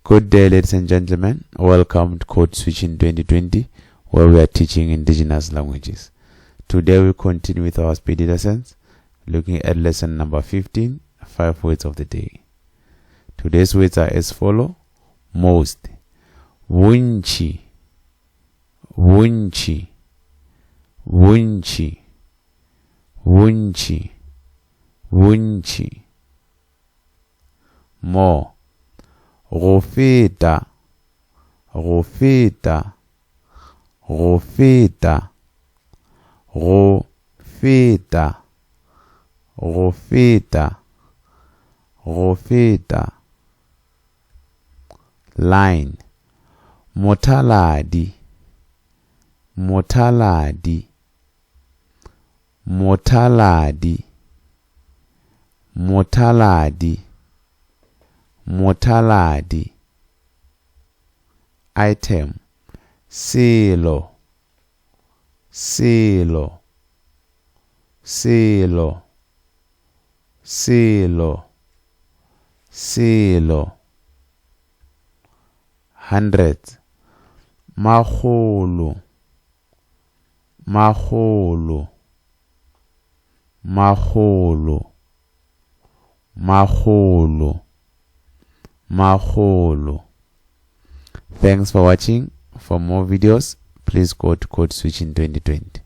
Good day, ladies and gentlemen. Welcome to Code Switching 2020, where we are teaching indigenous languages. Today we continue with our Sepedi lessons, looking at lesson number 15, 5 words of the day. Today's words are as follow: most, wunchi, wunchi, wunchi, wunchi, wunchi. More, go feta, go feta, go feta, go feta, go feta, go feta. Line, motaladi, motaladi, motaladi, motaladi, motaladi. Item, silo, silo, silo, silo, silo. 100, magolo, magolo, magolo, magolo, magolo. Thanks for watching. For more videos, please go to Code Switching 2020.